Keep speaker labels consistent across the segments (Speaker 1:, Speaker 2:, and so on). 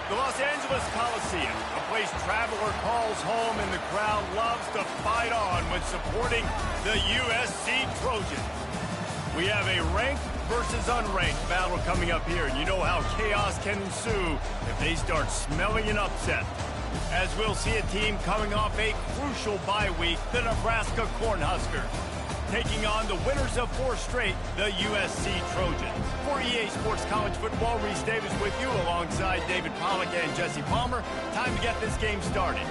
Speaker 1: The Los Angeles Coliseum, a place traveler calls home and the crowd loves to fight on when supporting the USC Trojans. We have a ranked versus unranked battle coming up here, and you know how chaos can ensue if they start smelling an upset. As we'll see a team coming off a crucial bye week, the Nebraska Cornhuskers, taking on the winners of 4 straight, the USC Trojans. For EA Sports College Football, Reese Davis with you alongside David Pollack and Jesse Palmer. Time to get this game started.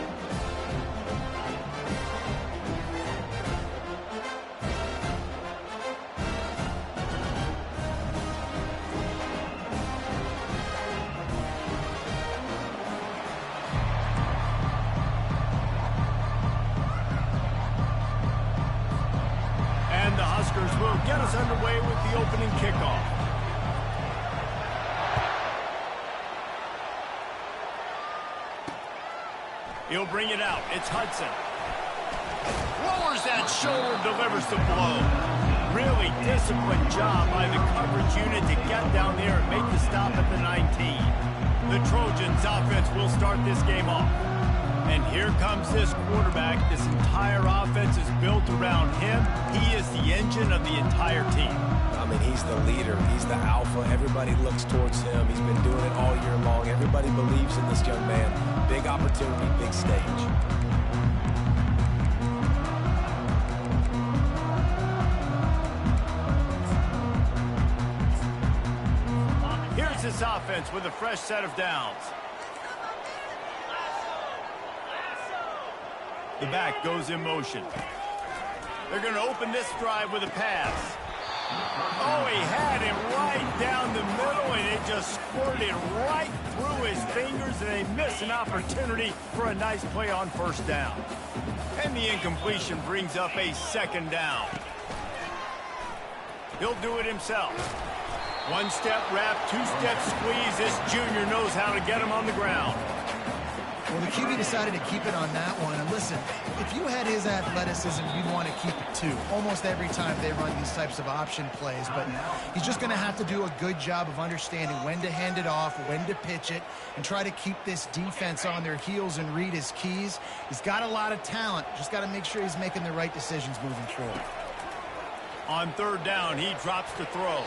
Speaker 1: Will get us underway with the opening kickoff. He'll bring it out. It's Hudson. Lowers that shoulder, delivers the blow. Really disciplined job by the coverage unit to get down there and make the stop at the 19. The Trojans offense will start this game off. And here comes this quarterback. This entire offense is built around him. He is the engine of the entire team.
Speaker 2: I mean, he's the leader. He's the alpha. Everybody looks towards him. He's been doing it all year long. Everybody believes in this young man. Big opportunity, big stage.
Speaker 1: Here's this offense with a fresh set of downs. The back goes in motion. They're going to open this drive with a pass. Oh, he had him right down the middle, and it just squirted right through his fingers, and they miss an opportunity for a nice play on first down. And the incompletion brings up a second down. He'll do it himself. One-step wrap, two-step squeeze. This junior knows how to get him on the ground.
Speaker 3: Well, the QB decided to keep it on that one. And listen, if you had his athleticism, you'd want to keep it too. Almost every time they run these types of option plays. But he's just going to have to do a good job of understanding when to hand it off, when to pitch it, and try to keep this defense on their heels and read his keys. He's got a lot of talent. Just got to make sure he's making the right decisions moving forward.
Speaker 1: On third down, he drops to throw.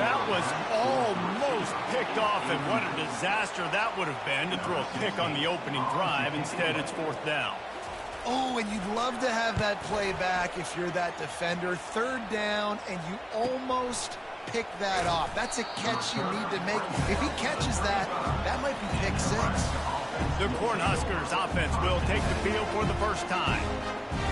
Speaker 1: That was almost picked off, and what a disaster that would have been to throw a pick on the opening drive. Instead, it's fourth down.
Speaker 3: Oh, and you'd love to have that play back if you're that defender. Third down, and you almost pick that off. That's a catch you need to make. If he catches that, that might be pick 6.
Speaker 1: The Cornhuskers offense will take the field for the first time.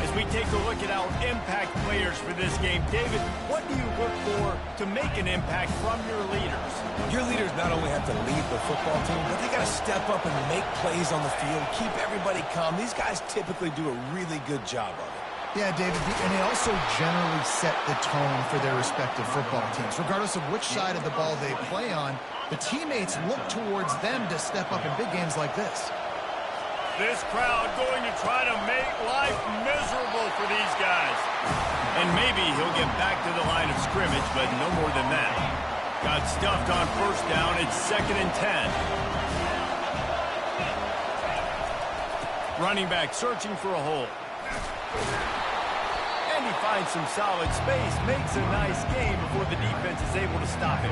Speaker 1: As we take a look at our impact players for this game, David, what do you look for to make an impact from your leaders?
Speaker 2: Your leaders not only have to lead the football team, but they got to step up and make plays on the field, keep everybody calm. These guys typically do a really good job of it.
Speaker 3: Yeah, David, and they also generally set the tone for their respective football teams. Regardless of which side of the ball they play on, the teammates look towards them to step up in big games like this.
Speaker 1: This crowd going to try to make life miserable for these guys. And maybe he'll get back to the line of scrimmage, but no more than that. Got stuffed on first down. It's 2nd and 10. Running back searching for a hole. And he finds some solid space, makes a nice game before the defense is able to stop him.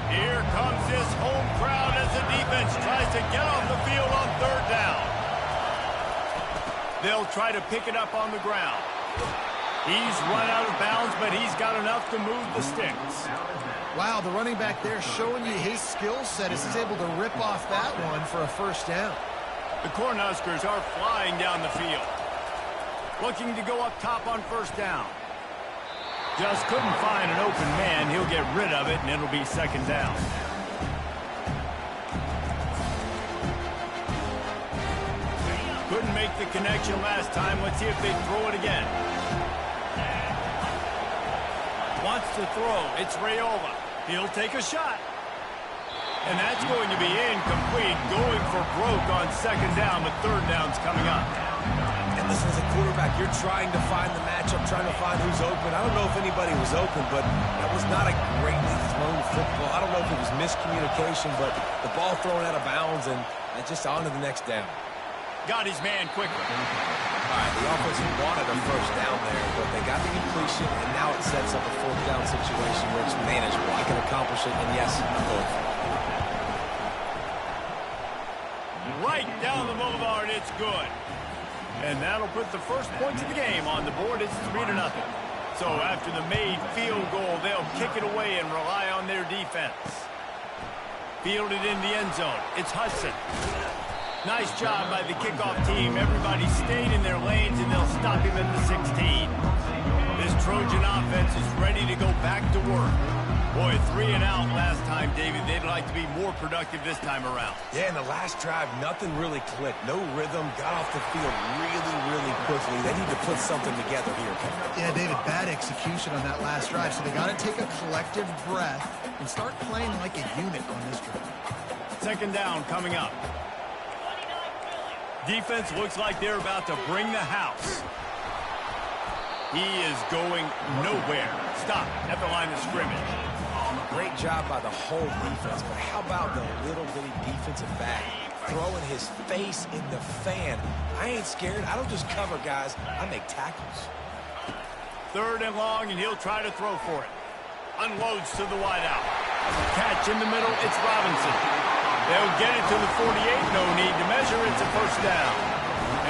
Speaker 1: Here comes this home crowd as the defense tries to get off the field on third down. They'll try to pick it up on the ground. He's run out of bounds, but he's got enough to move the sticks.
Speaker 3: Wow, the running back there showing you his skill set as he's able to rip off that one for a first down.
Speaker 1: The Cornhuskers are flying down the field. Looking to go up top on first down. Just couldn't find an open man. He'll get rid of it, and it'll be second down. Couldn't make the connection last time. Let's see if they throw it again. Wants to throw. It's Raiola. He'll take a shot. And that's going to be incomplete. Going for broke on second down, but third down's coming up.
Speaker 2: And listen, as a quarterback, you're trying to find the matchup, trying to find who's open. I don't know if anybody was open, but that was not a greatly thrown football. I don't know if it was miscommunication, but the ball thrown out of bounds and just on to the next down.
Speaker 1: Got his man quickly.
Speaker 2: All right, the offense wanted a first down there, but they got the completion, and now it sets up a fourth down situation where it's manageable. I can accomplish it, and yes, I'm going for it.
Speaker 1: Right down the boulevard, it's good. And that'll put the first points of the game on the board. It's 3-0. So after the made field goal, they'll kick it away and rely on their defense. Fielded in the end zone. It's Hudson. Nice job by the kickoff team. Everybody stayed in their lanes, and they'll stop him at the 16. This Trojan offense is ready to go back to work. Boy, 3 and out last time, David. They'd like to be more productive this time around.
Speaker 2: Yeah, in the last drive, nothing really clicked. No rhythm. Got off the field really quickly. They need to put something together here.
Speaker 3: Yeah, David, bad execution on that last drive. So they got to take a collective breath and start playing like a unit on this drive.
Speaker 1: Second down coming up. Defense looks like they're about to bring the house. He is going nowhere. Stop at the line of scrimmage.
Speaker 2: Great job by the whole defense, but how about the little bitty defensive back throwing his face in the fan? I ain't scared. I don't just cover guys. I make tackles.
Speaker 1: Third and long, and he'll try to throw for it. Unloads to the wideout. Catch in the middle. It's Robinson. They'll get it to the 48. No need to measure. It's a first down.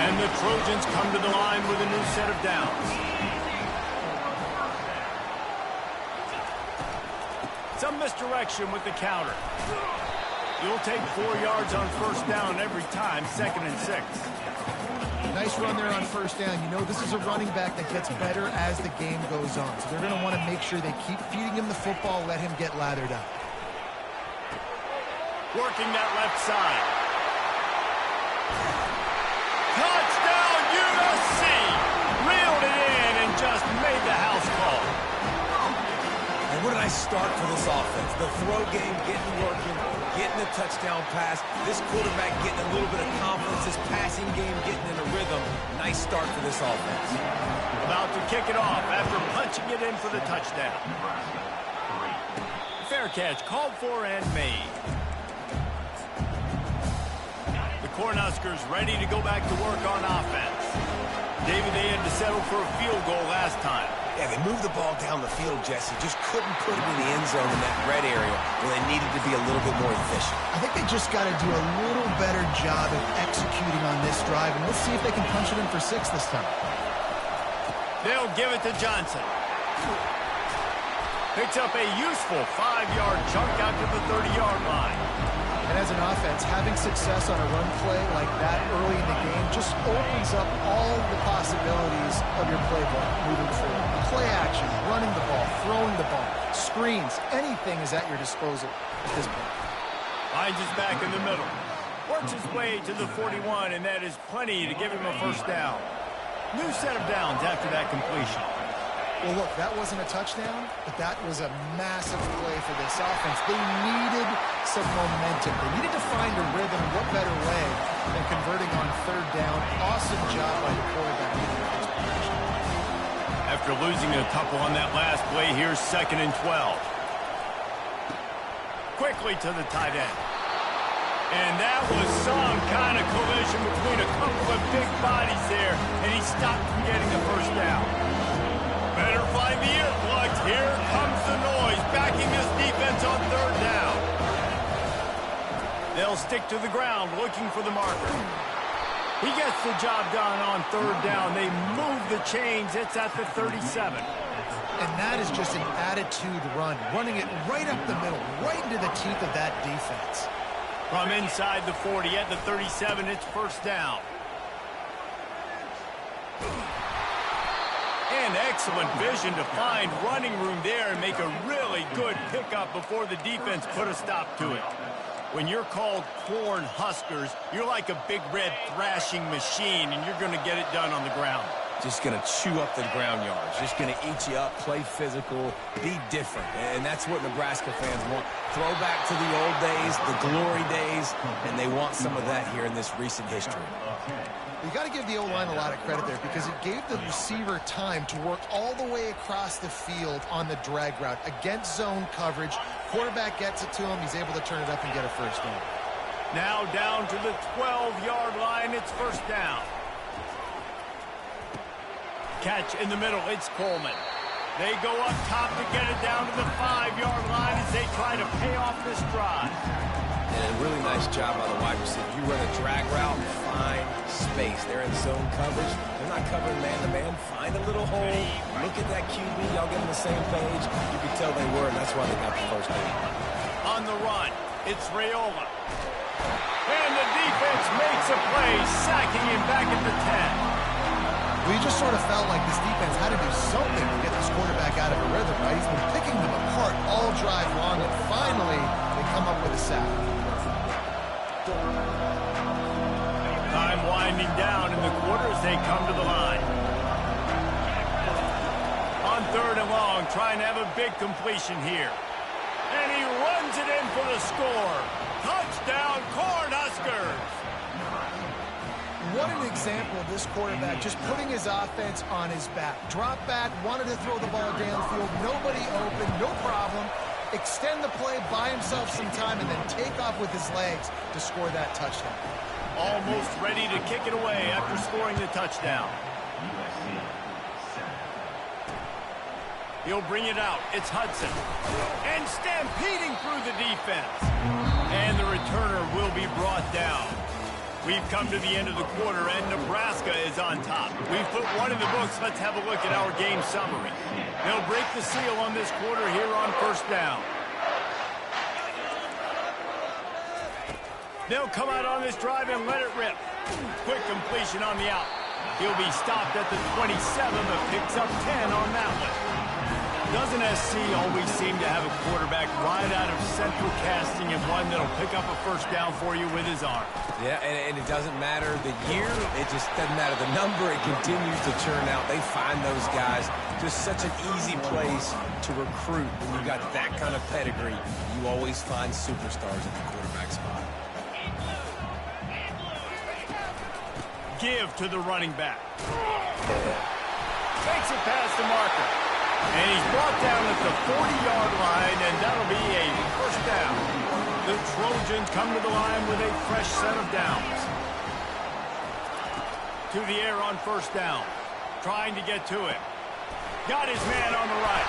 Speaker 1: And the Trojans come to the line with a new set of downs. Some misdirection with the counter. You'll take 4 yards on first down every time, 2nd and 6.
Speaker 3: Nice run there on first down. You know, this is a running back that gets better as the game goes on. So they're going to want to make sure they keep feeding him the football, let him get lathered up.
Speaker 1: Working that left side. Touchdown, USC! Reeled it in and just made the house call.
Speaker 2: And what did I start for this offense? The throw game getting working, getting a touchdown pass. This quarterback getting a little bit of confidence. This passing game getting in a rhythm. Nice start for this offense.
Speaker 1: About to kick it off after punching it in for the touchdown. Fair catch called for and made. The Cornhuskers ready to go back to work on offense. David, they had to settle for a field goal last time.
Speaker 2: Yeah, they moved the ball down the field, Jesse. Just couldn't put it in the end zone in that red area where they needed to be a little bit more efficient.
Speaker 3: I think they just got to do a little better job of executing on this drive, and let's see if they can punch it in for 6 this time.
Speaker 1: They'll give it to Johnson. Picks up a useful 5-yard chunk out to the 30-yard line.
Speaker 3: And as an offense, having success on a run play like that early in the game just opens up all the possibilities of your playbook moving forward. Play action, running the ball, throwing the ball, screens, anything is at your disposal at this point.
Speaker 1: Finds his back in the middle. Works his way to the 41, and that is plenty to give him a first down. New set of downs after that completion.
Speaker 3: Well, look, that wasn't a touchdown, but that was a massive play for this offense. They needed some momentum. They needed to find a rhythm. What better way than converting on third down? Awesome job by the quarterback.
Speaker 1: After losing a couple on that last play, here's 2nd and 12. Quickly to the tight end. And that was some kind of collision between a couple of big bodies there, and he stopped from getting the first down. Better find the earplugs. Here comes the noise, backing this defense on third down. They'll stick to the ground, looking for the marker. He gets the job done on third down. They move the chains. It's at the 37.
Speaker 3: And that is just an attitude run, running it right up the middle, right into the teeth of that defense.
Speaker 1: From inside the 40 at the 37, it's first down. And excellent vision to find running room there and make a really good pickup before the defense put a stop to it. When you're called Cornhuskers, you're like a big red thrashing machine, and you're going to get it done on the ground.
Speaker 2: just going to chew up the ground yards, just going to eat you up, play physical, be different. And that's what Nebraska fans want. Throw back to the old days, the glory days, and they want some of that here in this recent history.
Speaker 3: You got to give the O-line a lot of credit there because it gave the receiver time to work all the way across the field on the drag route against zone coverage. Quarterback gets it to him. He's able to turn it up and get a first down.
Speaker 1: Now down to the 12-yard line. It's first down. Catch in the middle. It's Coleman. They go up top to get it down to the 5-yard line as they try to pay off this drive.
Speaker 2: And a really nice job by the wide receiver. You run a drag route, find space. They're in zone coverage. They're not covering man-to-man. Find a little hole. Look at that QB. Y'all get on the same page. You can tell they were, and that's why they got the first down.
Speaker 1: On the run, it's Raiola. And the defense makes a play, sacking him back at the 10.
Speaker 3: Well, you just sort of felt like this defense had to do something to get this quarterback out of a rhythm, right? He's been picking them apart all drive long, and finally they come up with a sack.
Speaker 1: Time winding down in the quarter as they come to the line. On 3rd and long, trying to have a big completion here. And he runs it in for the score. Touchdown, Cornhuskers!
Speaker 3: What an example of this quarterback just putting his offense on his back. Drop back, wanted to throw the ball downfield, nobody open, no problem. Extend the play, buy himself some time, and then take off with his legs to score that touchdown.
Speaker 1: Almost ready to kick it away after scoring the touchdown. He'll bring it out. It's Hudson. And stampeding through the defense. And the returner will be brought down. We've come to the end of the quarter, and Nebraska is on top. We've put one in the books. Let's have a look at our game summary. They'll break the seal on this quarter here on first down. They'll come out on this drive and let it rip. Quick completion on the out. He'll be stopped at the 27, but picks up 10 on that one. Doesn't SC always seem to have a quarterback right out of central casting and one that'll pick up a first down for you with his arm?
Speaker 2: Yeah, and it doesn't matter the year. It just doesn't matter the number. It continues to churn out. They find those guys. Just such an easy place to recruit. When you got that kind of pedigree, you always find superstars at the quarterback spot.
Speaker 1: Give to the running back. Takes it past the marker. And he's brought down at the 40-yard line, and that'll be a first down. The Trojans come to the line with a fresh set of downs. To the air on first down. Trying to get to it. Got his man on the right.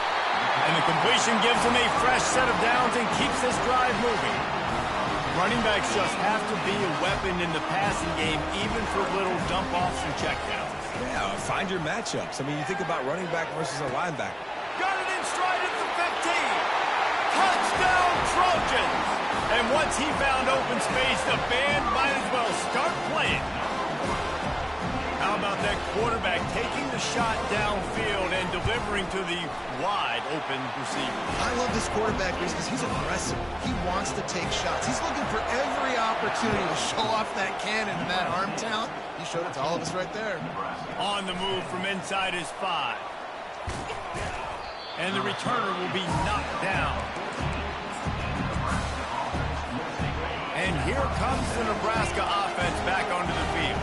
Speaker 1: And the completion gives him a fresh set of downs and keeps this drive moving. Running backs just have to be a weapon in the passing game, even for little dump-offs and checkdowns.
Speaker 2: Yeah, find your matchups. I mean, you think about running back versus a linebacker.
Speaker 1: Got it in stride at the 15. Touchdown, Trojans! And once he found open space, the band might as well start playing. How about that quarterback taking the shot downfield and delivering to the wide open receiver?
Speaker 3: I love this quarterback because he's aggressive. He wants to take shots. He's looking for every opportunity to show off that cannon and that arm talent. He showed it to all of us right there.
Speaker 1: On the move from inside his 5. And the returner will be knocked down. And here comes the Nebraska offense back onto the field.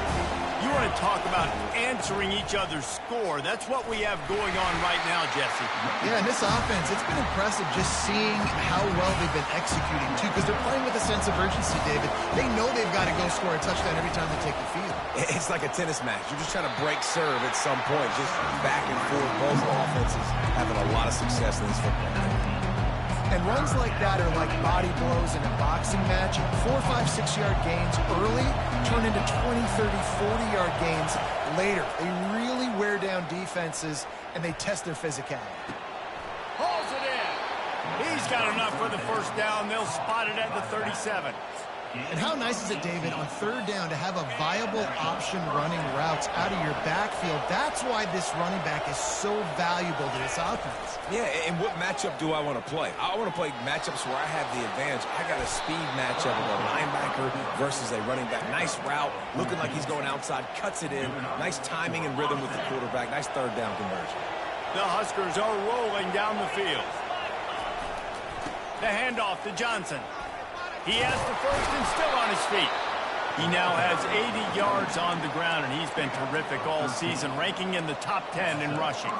Speaker 1: You want to talk about answering each other's score. That's what we have going on right now, Jesse.
Speaker 3: Yeah, and this offense, it's been impressive just seeing how well they've been executing, too, because they're playing with a sense of urgency, David. They know they've got to go score a touchdown every time they take the field.
Speaker 2: It's like a tennis match. You're just trying to break serve at some point, just back and forth. Both offenses having a lot of success in this football game.
Speaker 3: And runs like that are like body blows in a boxing match. 4, 5, 6-yard gains early turn into 20, 30, 40-yard gains later. They really wear down defenses, and they test their physicality.
Speaker 1: Hauls it in. He's got enough for the first down. They'll spot it at the 37.
Speaker 3: And how nice is it, David, on third down to have a viable option running routes out of your backfield? That's why this running back is so valuable to this offense.
Speaker 2: Yeah, and what matchup do I want to play? I want to play matchups where I have the advantage. I got a speed matchup of a linebacker versus a running back. Nice route, looking like he's going outside, cuts it in. Nice timing and rhythm with the quarterback. Nice third down conversion.
Speaker 1: The Huskers are rolling down the field. The handoff to Johnson. He has the first and still on his feet. He now has 80 yards on the ground, and he's been terrific all season, ranking in the top 10 in rushing.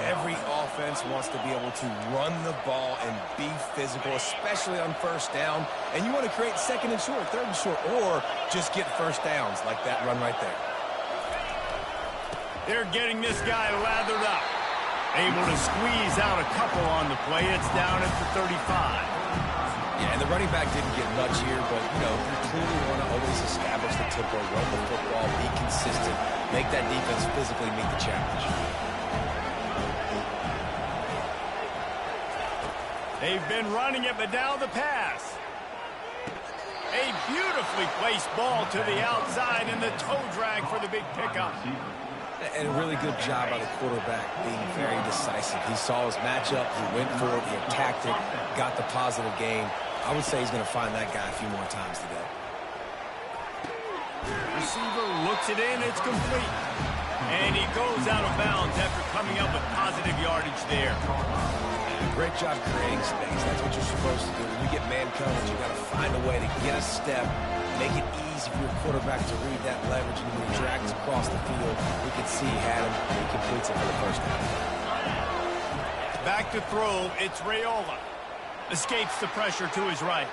Speaker 2: Every offense wants to be able to run the ball and be physical, especially on first down. And you want to create second and short, third and short, or just get first downs like that run right there.
Speaker 1: They're getting this guy lathered up. Able to squeeze out a couple on the play. It's down at the 35.
Speaker 2: Yeah, and the running back didn't get much here, but, you know, you clearly want to always establish the tempo, run the football, be consistent, make that defense physically meet the challenge.
Speaker 1: They've been running it, but now the pass. A beautifully placed ball to the outside, and the toe drag for the big pickup.
Speaker 2: And a really good job by the quarterback being very decisive. He saw his matchup, he went for it, he attacked it, got the positive gain. I would say he's going to find that guy a few more times today.
Speaker 1: Receiver looks it in, it's complete. And he goes out of bounds after coming up with positive yardage there.
Speaker 2: Great job creating space. That's what you're supposed to do. When you get man coverage, you got to find a way to get a step, make it easy for your quarterback to read that leverage, and when he drags across the field, we can see he had him, and he completes it for the first down.
Speaker 1: Back to throw, it's Raiola. Escapes the pressure to his right.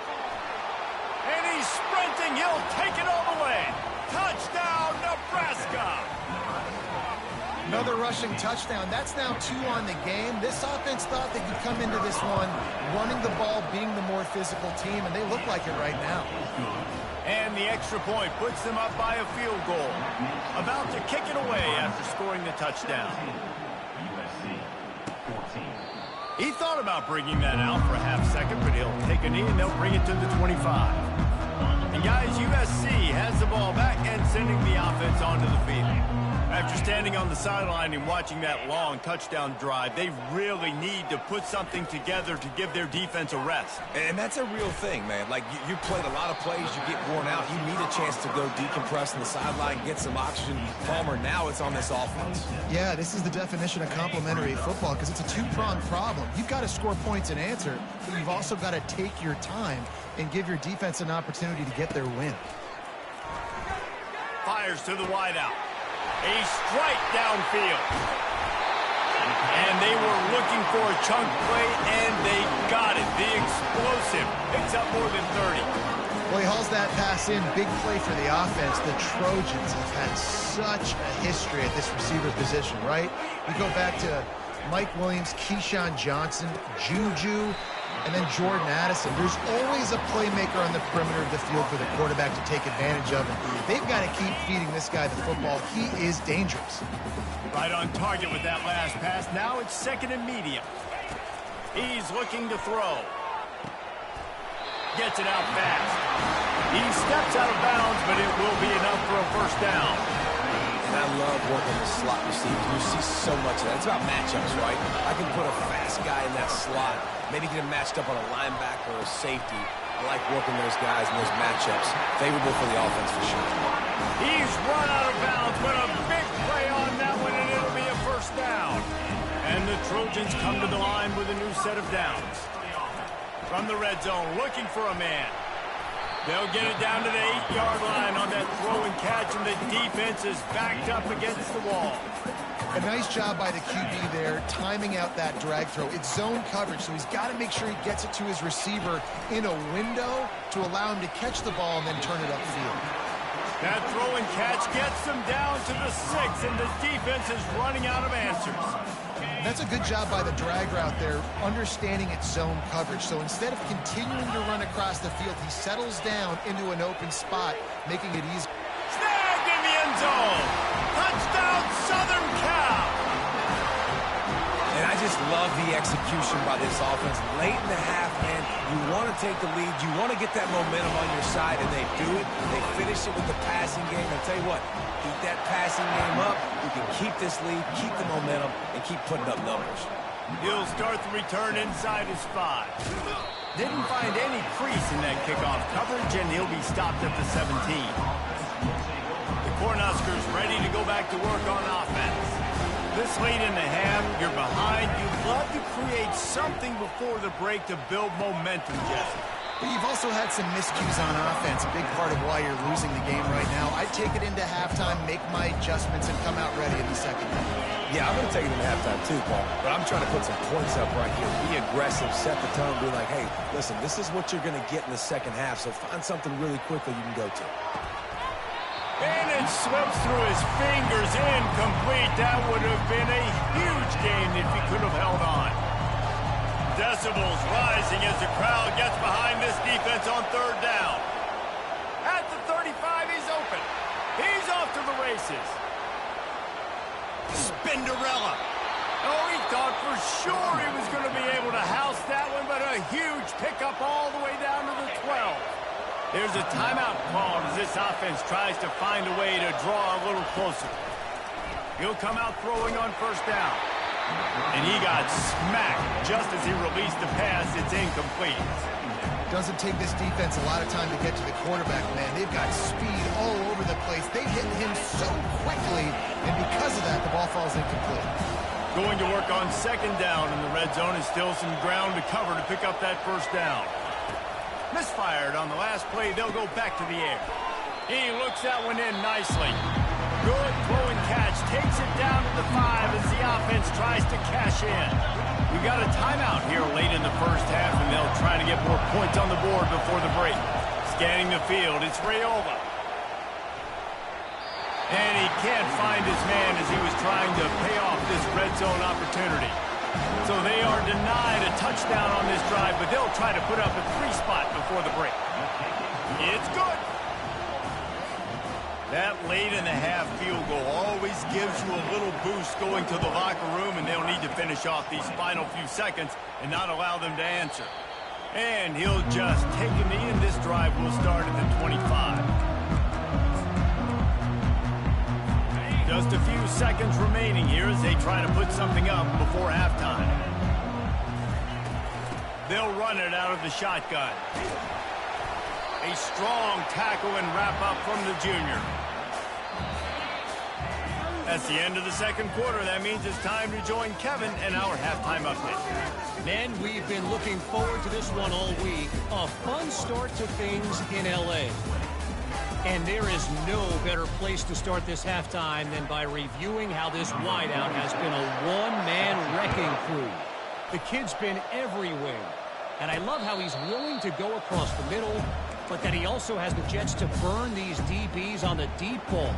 Speaker 1: And he's sprinting, he'll take it all the way. Touchdown, Nebraska!
Speaker 3: Another rushing touchdown. That's now 2 on the game. This offense thought they could come into this one running the ball, being the more physical team, and they look like it right now.
Speaker 1: And the extra point puts them up by a field goal. About to kick it away after scoring the touchdown. He thought about bringing that out for a half second, but he'll take a knee and they'll bring it to the 25. And guys, USC has the ball back and sending the offense onto the field. After standing on the sideline and watching that long touchdown drive, they really need to put something together to give their defense a rest.
Speaker 2: And that's a real thing, man. Like, you played a lot of plays, you get worn out. You need a chance to go decompress on the sideline, get some oxygen. Palmer, now it's on this offense.
Speaker 3: Yeah, this is the definition of complementary football because it's a two-pronged problem. You've got to score points and answer, but you've also got to take your time and give your defense an opportunity to get their win.
Speaker 1: Fires to the wideout. A strike downfield. And they were looking for a chunk play, and they got it. The explosive picks up more than 30.
Speaker 3: Well, he hauls that pass in. Big play for the offense. The Trojans have had such a history at this receiver position, right? You go back to Mike Williams, Keyshawn Johnson, Juju, and then Jordan Addison. There's always a playmaker on the perimeter of the field for the quarterback to take advantage of. And they've got to keep feeding this guy the football. He is dangerous.
Speaker 1: Right on target with that last pass. Now it's second and medium. He's looking to throw. Gets it out fast. He steps out of bounds, but it will be enough for a first down.
Speaker 2: And I love working the slot receiver. You see so much of that. It's about matchups, right? I can put a fast guy in that slot, maybe get him matched up on a linebacker or a safety. I like working those guys in those matchups. Favorable for the offense for sure.
Speaker 1: He's run out of bounds, but a big play on that one, and it'll be a first down. And the Trojans come to the line with a new set of downs. From the red zone, looking for a man. They'll get it down to the 8-yard line on that throw and catch, and the defense is backed up against the wall.
Speaker 3: A nice job by the QB there, timing out that drag throw. It's zone coverage, so he's got to make sure he gets it to his receiver in a window to allow him to catch the ball and then turn it upfield.
Speaker 1: That throw and catch gets them down to the 6, and the defense is running out of answers.
Speaker 3: That's a good job by the drag route there, understanding its zone coverage. So instead of continuing to run across the field, he settles down into an open spot, making it easy.
Speaker 1: Snagged in the end zone. Touchdown, Southern Cal.
Speaker 2: And I just love the execution by this offense. Late in the half, man, you want to take the lead. You want to get that momentum on your side, and they do it. They finish it with the passing game. I'll tell you what, keep that passing game up. You can keep this lead, keep the momentum, and keep putting up numbers.
Speaker 1: He'll start the return inside his 5. Didn't find any crease in that kickoff coverage, and he'll be stopped at the 17. The Cornhuskers ready to go back to work on offense. This late in the half, you're behind. You'd love to create something before the break to build momentum, Jesse.
Speaker 3: But you've also had some miscues on offense, a big part of why you're losing the game right now. I'd take it into halftime, make my adjustments, and come out ready in the second half.
Speaker 2: Yeah, I'm going to take it into halftime too, Paul. But I'm trying to put some points up right here. Be aggressive, set the tone, be like, hey, listen, this is what you're going to get in the second half, so find something really quickly you can go to.
Speaker 1: And it slips through his fingers, incomplete. That would have been a huge gain if he could have held on. Decibels rising as the crowd gets behind this defense on third down. At the 35, he's open. He's off to the races. Spinderella. Oh, he thought for sure he was going to be able to house that one, but a huge pickup all the way down to the 12. There's a timeout called as this offense tries to find a way to draw a little closer. He'll come out throwing on first down. And he got smacked just as he released the pass. It's incomplete.
Speaker 3: Doesn't take this defense a lot of time to get to the quarterback, man. They've got speed all over the place. They hit him so quickly, and because of that, the ball falls incomplete.
Speaker 1: Going to work on second down in the red zone is still some ground to cover to pick up that first down. Misfired on the last play. They'll go back to the air. He looks that one in nicely. Good throw and catch. Takes it down to the 5 as the offense tries to cash in. We got a timeout here late in the first half, and they'll try to get more points on the board before the break. Scanning the field, it's Raiola. And he can't find his man as he was trying to pay off this red zone opportunity. So they are denied a touchdown on this drive, but they'll try to put up a 3-spot before the break. It's good. That late in the half field goal always gives you a little boost going to the locker room, and they'll need to finish off these final few seconds and not allow them to answer. And he'll just take a knee, and this drive will start at the 25. Just a few seconds remaining here as they try to put something up before halftime. They'll run it out of the shotgun. A strong tackle and wrap up from the junior. That's the end of the second quarter. That means it's time to join Kevin and our halftime update.
Speaker 4: Men, we've been looking forward to this one all week. A fun start to things in L.A. And there is no better place to start this halftime than by reviewing how this wideout has been a one-man wrecking crew. The kid's been everywhere. And I love how he's willing to go across the middle, but that he also has the jets to burn these DBs on the deep ball.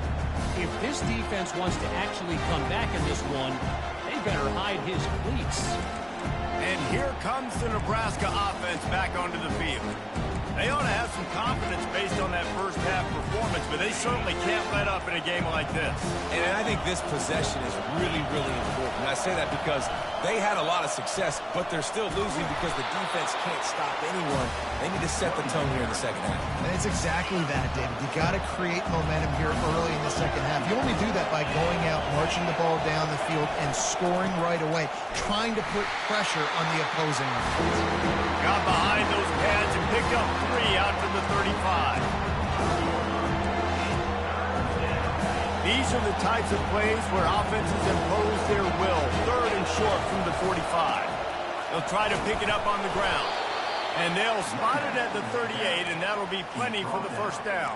Speaker 4: If this defense wants to actually come back in this one, they better hide his cleats.
Speaker 1: And here comes the Nebraska offense back onto the field. They ought to have some confidence based on that first half performance, but they certainly can't let up in a game like this.
Speaker 2: And I think this possession is really, really important. I say that because they had a lot of success, but they're still losing because the defense can't stop anyone. They need to set the tone here in the second half.
Speaker 3: And it's exactly that, David. You got to create momentum here early in the second half. You only do that by going out, marching the ball down the field, and scoring right away, trying to put pressure on the opposing offense.
Speaker 1: Got behind those pads and picked up 3 out to the 35. These are the types of plays where offenses impose their will. 3rd and short from the 45. They'll try to pick it up on the ground. And they'll spot it at the 38, and that'll be plenty for the first down.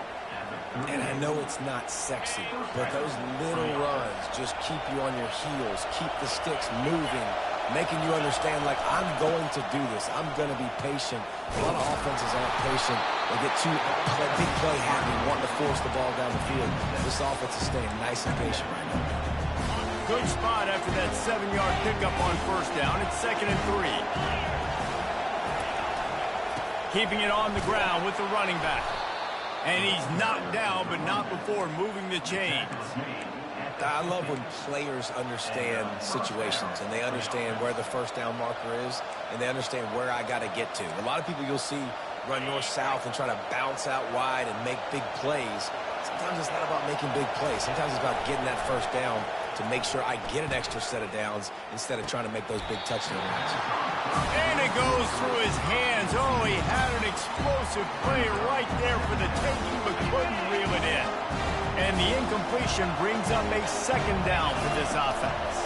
Speaker 2: And I know it's not sexy, but those little runs just keep you on your heels, keep the sticks moving, making you understand, like, I'm going to do this. I'm going to be patient. A lot of offenses aren't patient. They get too big play happy, wanting to force the ball down the field. This offense is staying nice and patient right now.
Speaker 1: Good spot after that 7-yard pickup on first down. It's 2nd and 3. Keeping it on the ground with the running back. And he's knocked down, but not before moving the chains.
Speaker 2: I love when players understand situations and they understand where the first down marker is and they understand where I got to get to. A lot of people you'll see run north-south and try to bounce out wide and make big plays. Sometimes it's not about making big plays. Sometimes it's about getting that first down to make sure I get an extra set of downs instead of trying to make those big touchdown runs.
Speaker 1: And it goes through his hands. Oh, he had an explosive play right there for the taking, but couldn't reel it in. And the incompletion brings up a second down for this offense.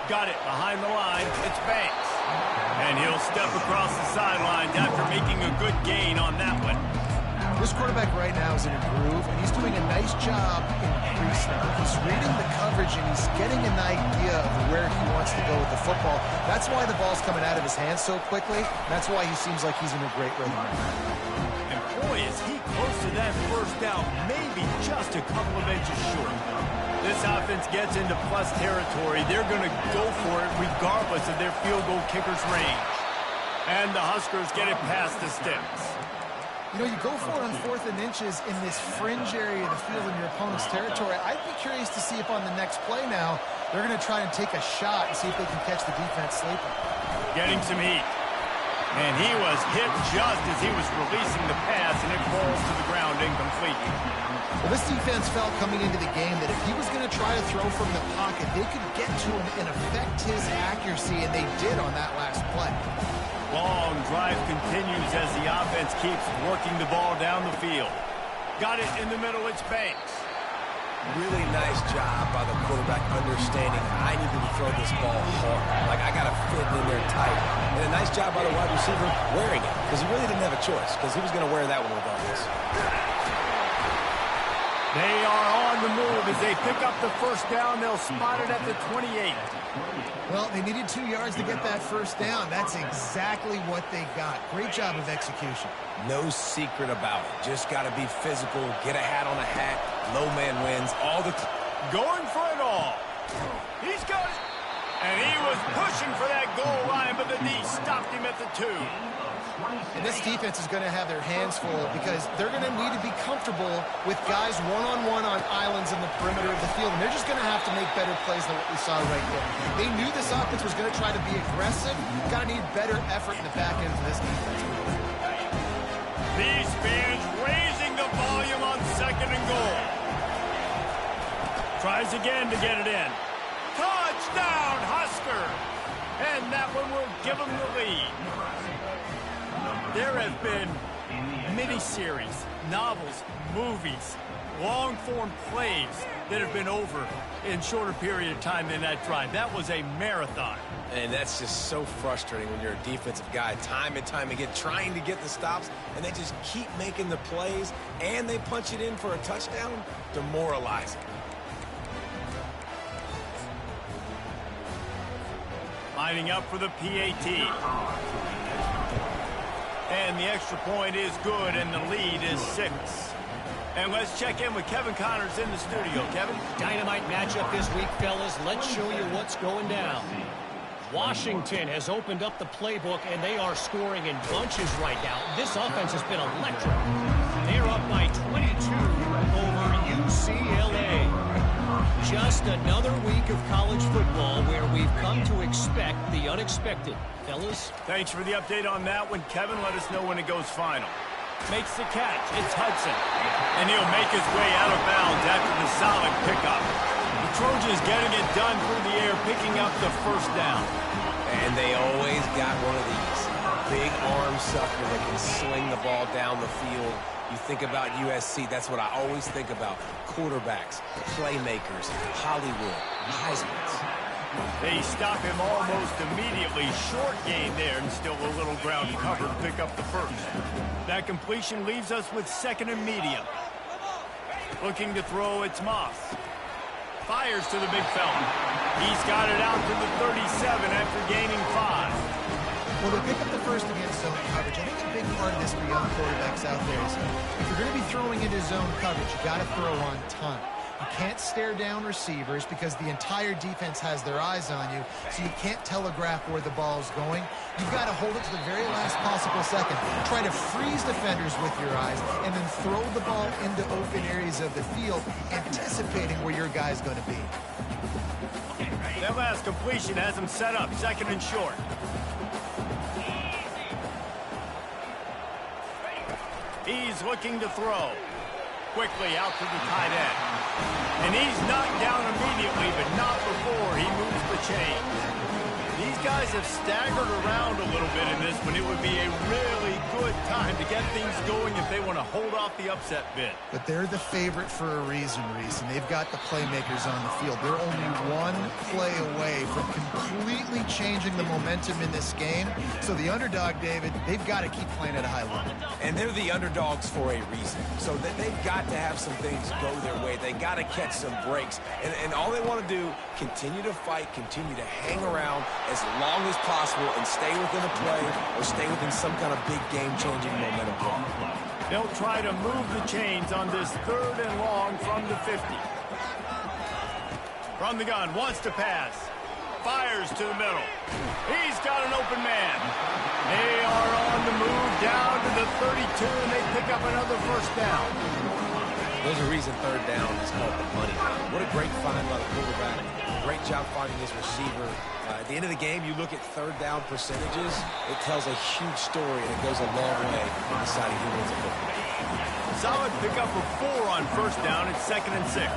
Speaker 1: Got it behind the line. It's Banks. And he'll step across the sidelines after making a good gain on that one.
Speaker 3: This quarterback right now is in a groove, and he's doing a nice job in pre-snap. He's reading the coverage, and he's getting an idea of where he wants to go with the football. That's why the ball's coming out of his hands so quickly. That's why he seems like he's in a great rhythm right now.
Speaker 1: And boy, is he close to that first down, maybe just a couple of inches short. This offense gets into plus territory. They're going to go for it regardless of their field goal kicker's range. And the Huskers get it past the sticks.
Speaker 3: You know, you go for it on 4th and inches in this fringe area of the field in your opponent's territory. I'd be curious to see if on the next play now, they're going to try and take a shot and see if they can catch the defense sleeping.
Speaker 1: Getting some heat. And he was hit just as he was releasing the pass, and it falls to the ground incomplete.
Speaker 3: Well, this defense felt coming into the game that if he was going to try to throw from the pocket, they could get to him and affect his accuracy, and they did on that last play.
Speaker 1: Long drive continues as the offense keeps working the ball down the field. Got it in the middle, it's Banks.
Speaker 2: Really nice job by the quarterback understanding I need to throw this ball hard. Like, I got to fit in there tight. And a nice job by the wide receiver wearing it, because he really didn't have a choice, because he was going to wear that one regardless.
Speaker 1: They are on the move as they pick up the first down. They'll spot it at the 28.
Speaker 3: Well, they needed 2 yards to get that first down. That's exactly what they got. Great job of execution.
Speaker 2: No secret about it. Just got to be physical, get a hat on a hat, low man wins, all the time.
Speaker 1: Going for it all. He's got it. And he was pushing for that goal line, but the knee stopped him at the 2.
Speaker 3: And this defense is going to have their hands full because they're going to need to be comfortable with guys one-on-one on islands in the perimeter of the field. And they're just going to have to make better plays than what we saw right there. They knew this offense was going to try to be aggressive. Got to need better effort in the back end of this defense.
Speaker 1: These fans raising the volume on 2nd and goal. Tries again to get it in. Touchdown, Husker! And that one will give them the lead. There have been mini-series, novels, movies, long-form plays that have been over in shorter period of time than that drive. That was a marathon.
Speaker 2: And that's just so frustrating when you're a defensive guy, time and time again, trying to get the stops, and they just keep making the plays, and they punch it in for a touchdown. Demoralizing.
Speaker 1: Lining up for the PAT. And the extra point is good, and the lead is 6. And let's check in with Kevin Connors in the studio. Kevin?
Speaker 4: Dynamite matchup this week, fellas. Let's show you what's going down. Washington has opened up the playbook, and they are scoring in bunches right now. This offense has been electric. They're up by 22 over UCLA. Just another week of college football where we've come to expect the unexpected. Fellas?
Speaker 1: Thanks for the update on that one, Kevin. Let us know when it goes final. Makes the catch. It's Hudson. And he'll make his way out of bounds after the solid pickup. The Trojans getting it done through the air, picking up the first down.
Speaker 2: And they always got one of these. Big arm sucker that can sling the ball down the field. You think about USC, that's what I always think about. Quarterbacks, playmakers, Hollywood, Heismans.
Speaker 1: They stop him almost immediately. Short gain there, and still a little ground cover to pick up the first. That completion leaves us with 2nd and medium. Looking to throw, it's Moss. Fires to the big fella. He's got it out to the 37 after gaining 5.
Speaker 3: Well, they pick up the first against zone coverage. I think a big part of this for young quarterbacks out there is if you're going to be throwing into zone coverage, you got to throw on time. You can't stare down receivers because the entire defense has their eyes on you, so you can't telegraph where the ball is going. You've got to hold it to the very last possible second. Try to freeze defenders with your eyes, and then throw the ball into open areas of the field, anticipating where your guy's going to be.
Speaker 1: That last completion has him set up, 2nd and short. He's looking to throw. Quickly out to the tight end. And he's knocked down immediately, but not before he moves the chains. These guys have staggered around a little bit in this one. It would be a really good time to get things going if they want to hold off the upset bid.
Speaker 3: But they're the favorite for a reason, Reese, and they've got the playmakers on the field. They're only one play away from completely changing the momentum in this game. So the underdog, David, they've got to keep playing at a high level.
Speaker 2: And they're the underdogs for a reason. So that they've got to have some things go their way. They got to catch some breaks. And all they want to do, continue to fight, continue to hang around as long as possible and stay within a play or stay within some kind of big game-changing momentum play.
Speaker 1: They'll try to move the chains on this 3rd and long from the 50. From the gun, wants to pass. Fires to the middle. He's got an open man. They are on the move down to the 32, and they pick up another 1st down.
Speaker 2: There's a reason 3rd down is called the money. What a great find by the quarterback. Great job finding his receiver. At the end of the game, you look at 3rd down percentages. It tells a huge story, and it goes a long way in deciding who wins a football.
Speaker 1: Solid pickup of 4 on 1st down. It's 2nd and 6.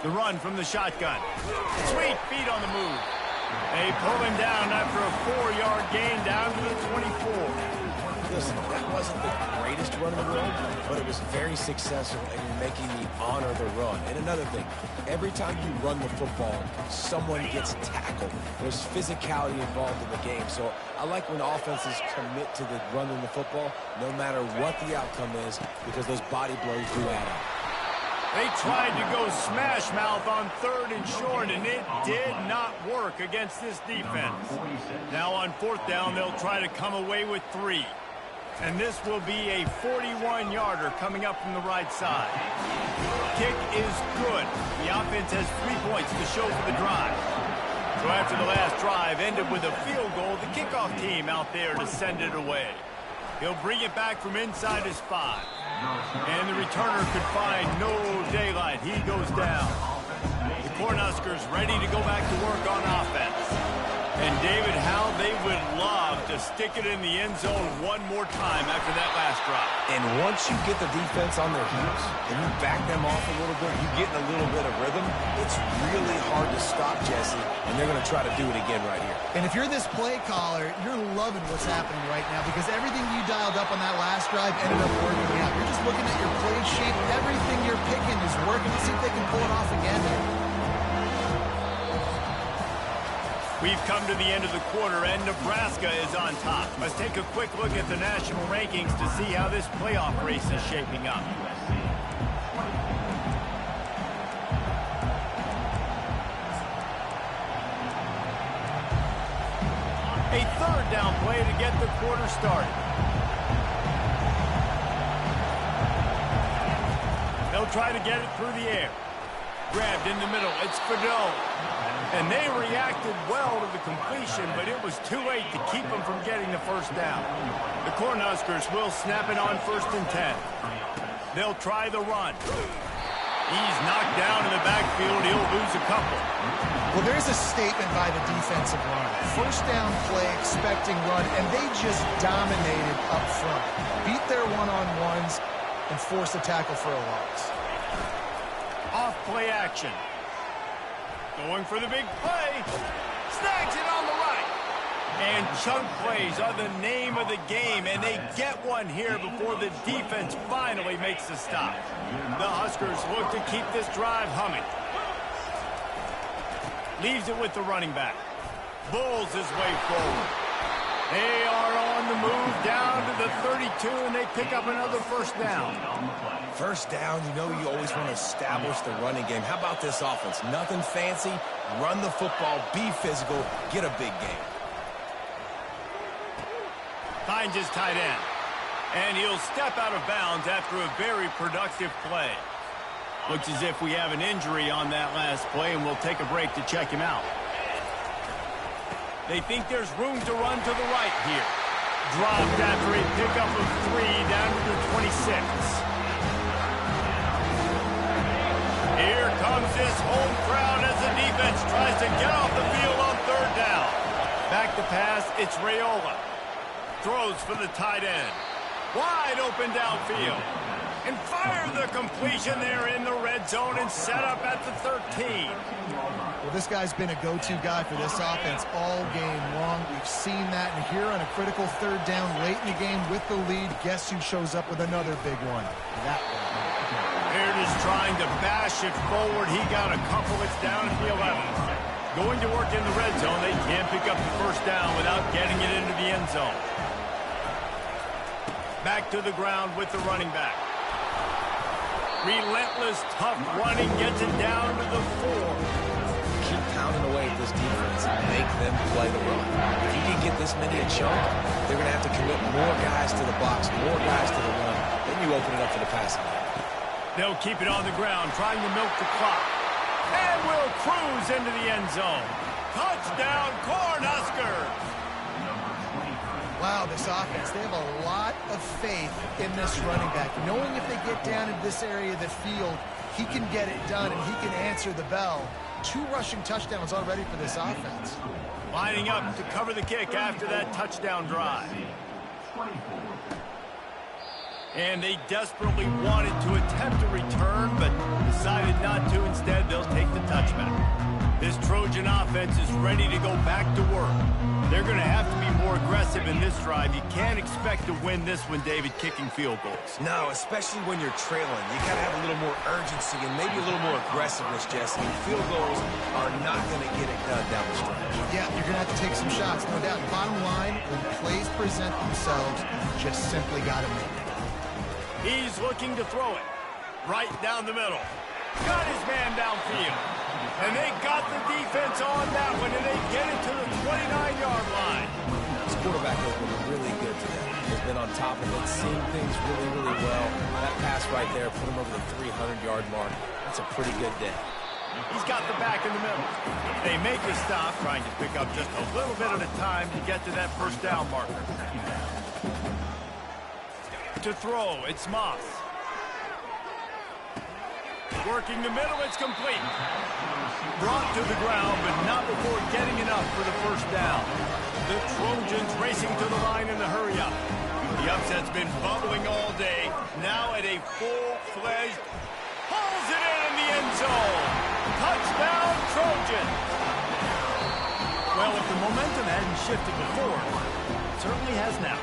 Speaker 1: The run from the shotgun. Sweet feet on the move. They pull him down after a 4-yard gain down to the 24.
Speaker 2: Listen, that wasn't the greatest run in the world, but it was very successful, and you're making me honor the run. And another thing, every time you run the football, someone gets tackled. There's physicality involved in the game. So I like when offenses commit to the running the football, no matter what the outcome is, because those body blows do add up.
Speaker 1: They tried to go smash mouth on 3rd and short, and it did not work against this defense. Now on 4th down, they'll try to come away with 3. And this will be a 41-yarder coming up from the right side. Kick is good. The offense has 3 points to show for the drive. So after the last drive ended with a field goal, the kickoff team out there to send it away. He'll bring it back from inside his 5. And the returner could find no daylight. He goes down. The Cornhuskers ready to go back to work on offense. And David, how they would love to stick it in the end zone one more time after that last drive.
Speaker 2: And once you get the defense on their heels and you back them off a little bit, you get in a little bit of rhythm, it's really hard to stop, Jesse, and they're going to try to do it again right here.
Speaker 3: And if you're this play caller, you're loving what's happening right now because everything you dialed up on that last drive ended up working out. You're just looking at your play sheet. Everything you're picking is working. Let's see if they can pull it off again here.
Speaker 1: We've come to the end of the quarter, and Nebraska is on top. Let's take a quick look at the national rankings to see how this playoff race is shaping up. A 3rd down play to get the quarter started. They'll try to get it through the air. Grabbed in the middle. It's Fedot. And they reacted well to the completion, but it was too late to keep them from getting the 1st down. The Cornhuskers will snap it on 1st and 10. They'll try the run. He's knocked down in the backfield. He'll lose a couple.
Speaker 3: Well, there's a statement by the defensive line. 1st down play, expecting run, and they just dominated up front. Beat their one-on-ones and forced a tackle for a loss.
Speaker 1: Off play action. Going for the big play. Snags it on the right. And chunk plays are the name of the game, and they get one here before the defense finally makes the stop. The Huskers look to keep this drive humming. Leaves it with the running back. Bulls his way forward. They are on the move down to the 32, and they pick up another 1st down.
Speaker 2: 1st down, you know you always want to establish the running game. How about this offense? Nothing fancy. Run the football, be physical, get a big game.
Speaker 1: Finds his tight end. And he'll step out of bounds after a very productive play. Looks as if we have an injury on that last play, and we'll take a break to check him out. They think there's room to run to the right here. Dropped after a pickup of 3 down to the 26. Here comes this home crowd as the defense tries to get off the field on 3rd down. Back to pass, it's Raiola. Throws for the tight end. Wide open downfield. And fire the completion there in the red zone and set up at the 13.
Speaker 3: Well, this guy's been a go-to guy for this offense all game long. We've seen that, and here on a critical 3rd down late in the game with the lead, guess who shows up with another big one? That one.
Speaker 1: Baird is trying to bash it forward. He got a couple. It's down at the 11. Going to work in the red zone. They can't pick up the 1st down without getting it into the end zone. Back to the ground with the running back. Relentless, tough running, gets it down to the 4.
Speaker 2: Keep pounding away at this defense and make them play the run. If you can get this many a chunk, they're going to have to commit more guys to the box, more guys to the run. Then you open it up for the passing game.
Speaker 1: They'll keep it on the ground, trying to milk the clock. And will cruise into the end zone. Touchdown, Cornhuskers!
Speaker 3: Wow, this offense, they have a lot of faith in this running back, knowing if they get down in this area of the field, he can get it done and he can answer the bell. 2 rushing touchdowns already for this offense.
Speaker 1: Lining up to cover the kick after that touchdown drive. And they desperately wanted to attempt a return, but decided not to. Instead, they'll take the touchback. This Trojan offense is ready to go back to work. They're going to have to be more aggressive in this drive. You can't expect to win this one, David, kicking field goals.
Speaker 2: No, especially when you're trailing. You got to have a little more urgency and maybe a little more aggressiveness, Jesse. Field goals are not going to get it done down the stretch.
Speaker 3: Yeah, you're going to have to take some shots, no doubt. Bottom line, when plays present themselves, you just simply got to make it.
Speaker 1: He's looking to throw it. Right down the middle. Got his man downfield. And they got the defense on that one, and they get it to the 29-yard line.
Speaker 2: This quarterback has been really good today. He's been on top of it, seeing things really, really well. That pass right there put him over the 300-yard mark. That's a pretty good day.
Speaker 1: He's got the back in the middle. They make a stop, trying to pick up just a little bit at a time to get to that 1st down marker. To throw, it's Moss. Working the middle, it's complete. Brought to the ground, but not before getting enough for the 1st down. The Trojans racing to the line in the hurry-up. The upset's been bubbling all day. Now at a full-fledged, pulls it in the end zone. Touchdown, Trojans. Well, if the momentum hadn't shifted before, it certainly has now.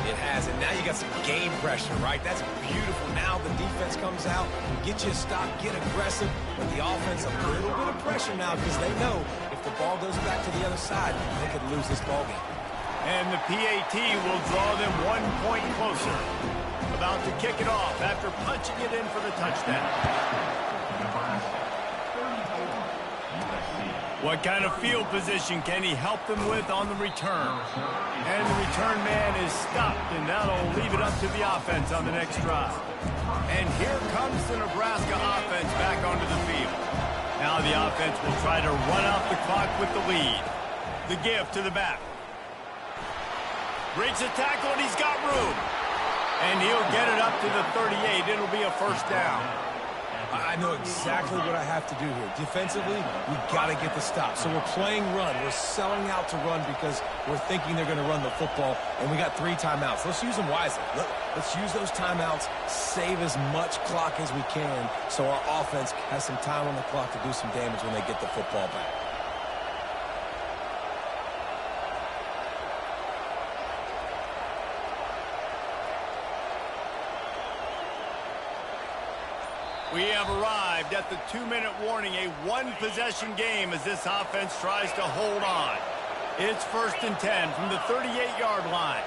Speaker 2: It has, and now you got some game pressure, right? That's beautiful. Now the defense comes out, get you a stop, get aggressive, but the offense a little bit of pressure now because they know if the ball goes back to the other side, they could lose this ball game.
Speaker 1: And the PAT will draw them 1 point closer. About to kick it off after punching it in for the touchdown. What kind of field position can he help them with on the return? And the return man is stopped, and that'll leave it up to the offense on the next drive. And here comes the Nebraska offense back onto the field. Now the offense will try to run out the clock with the lead. The give to the back. Breaks the tackle, and he's got room. And he'll get it up to the 38. It'll be a 1st down.
Speaker 2: I know exactly what I have to do here. Defensively, we got to get the stop. So we're playing run. We're selling out to run because we're thinking they're going to run the football, and we got 3 timeouts. Let's use them wisely. Let's use those timeouts, save as much clock as we can so our offense has some time on the clock to do some damage when they get the football back.
Speaker 1: We have arrived at the 2-minute warning, a 1-possession game as this offense tries to hold on. It's 1st and 10 from the 38-yard line.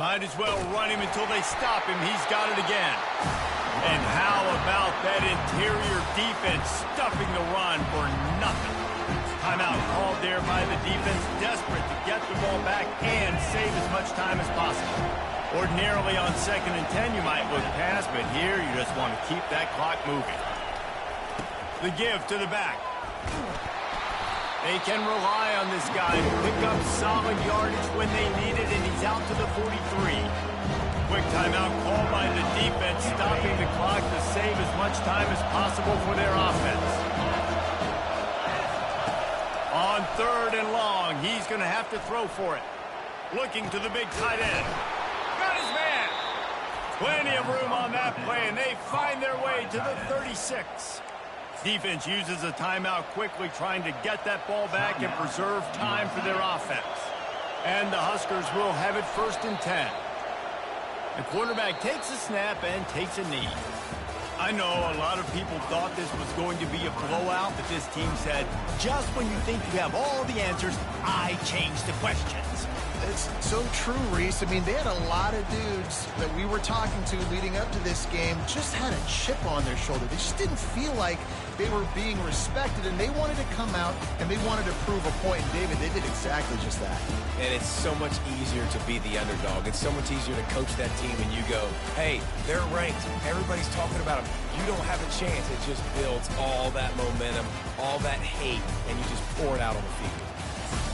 Speaker 1: Might as well run him until they stop him. He's got it again. And how about that interior defense stuffing the run for nothing? Timeout called there by the defense, desperate to get the ball back and save as much time as possible. Ordinarily on 2nd and 10, you might look past, but here you just want to keep that clock moving. The give to the back. They can rely on this guy to pick up solid yardage when they need it, and he's out to the 43. Quick timeout called by the defense, stopping the clock to save as much time as possible for their offense. On 3rd and long, he's going to have to throw for it. Looking to the big tight end. Got his man. Plenty of room on that play, and they find their way to the 36. Defense uses a timeout quickly, trying to get that ball back and preserve time for their offense. And the Huskers will have it 1st and 10. The quarterback takes a snap and takes a knee. I know a lot of people thought this was going to be a blowout, but this team said, just when you think you have all the answers, I change the questions.
Speaker 3: It's so true, Reese. I mean, they had a lot of dudes that we were talking to leading up to this game just had a chip on their shoulder. They just didn't feel like they were being respected, and they wanted to come out and they wanted to prove a point. And David, they did exactly just that.
Speaker 2: And it's so much easier to be the underdog. It's so much easier to coach that team and you go, hey, they're ranked. Everybody's talking about them. You don't have a chance. It just builds all that momentum, all that hate, and you just pour it out on the field.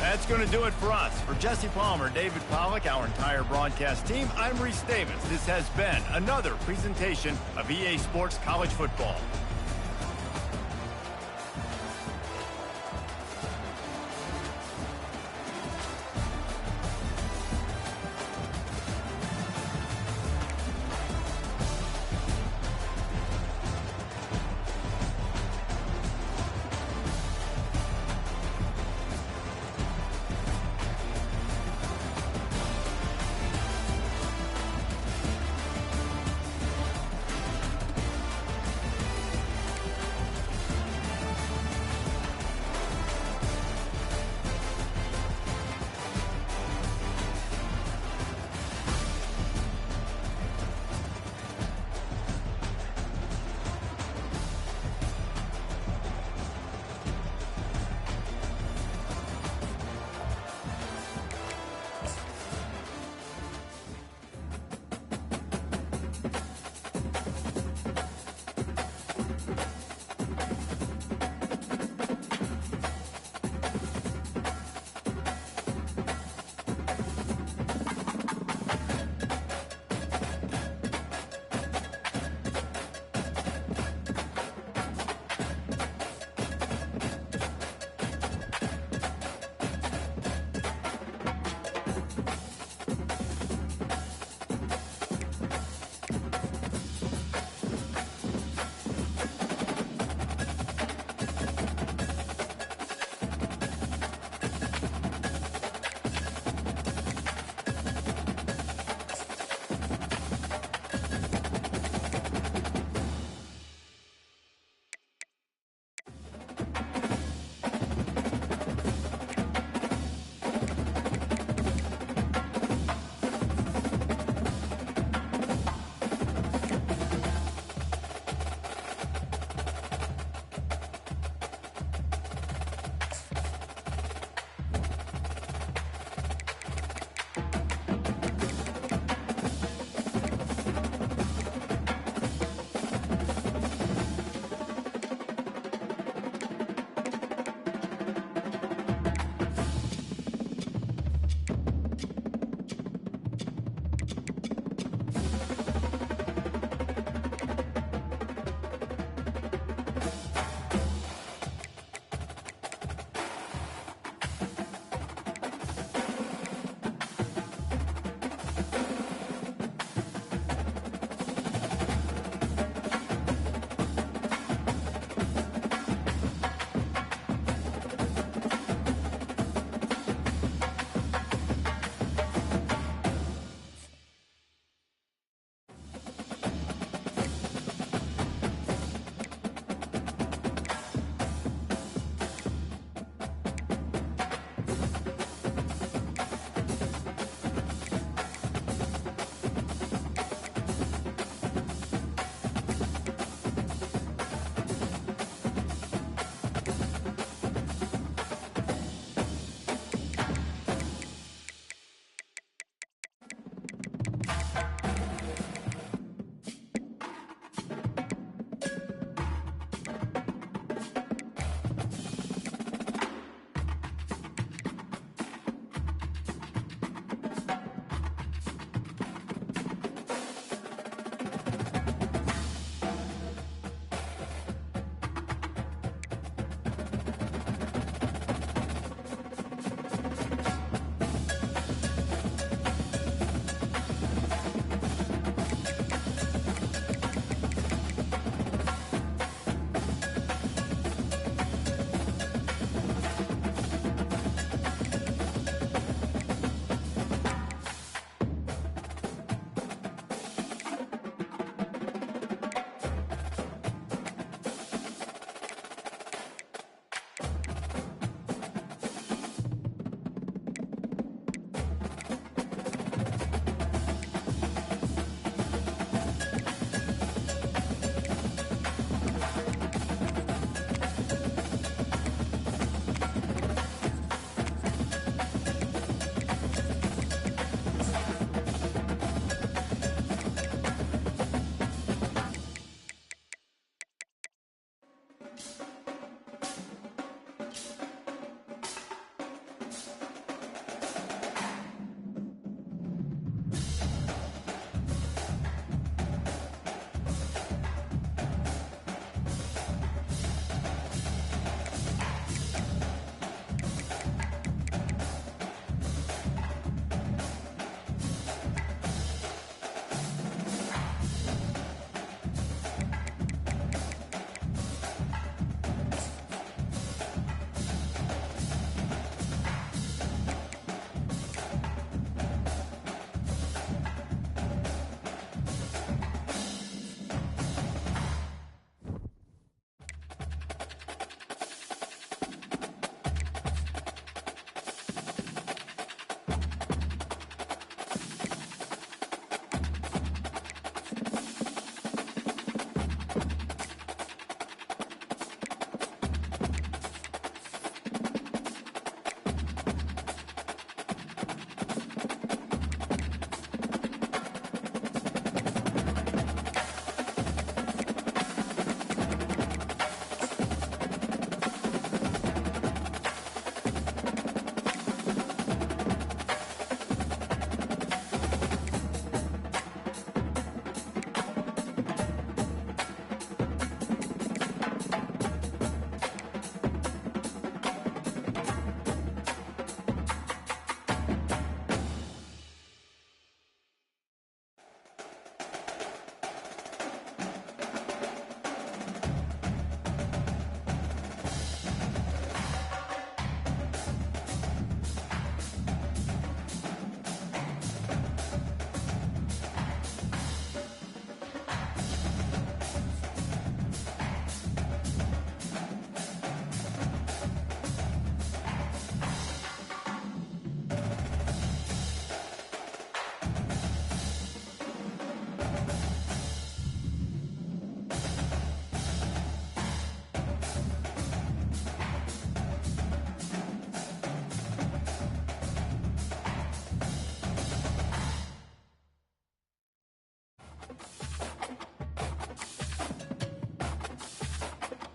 Speaker 1: That's going to do it for us. For Jesse Palmer, David Pollack, our entire broadcast team, I'm Reese Davis. This has been another presentation of EA Sports College Football.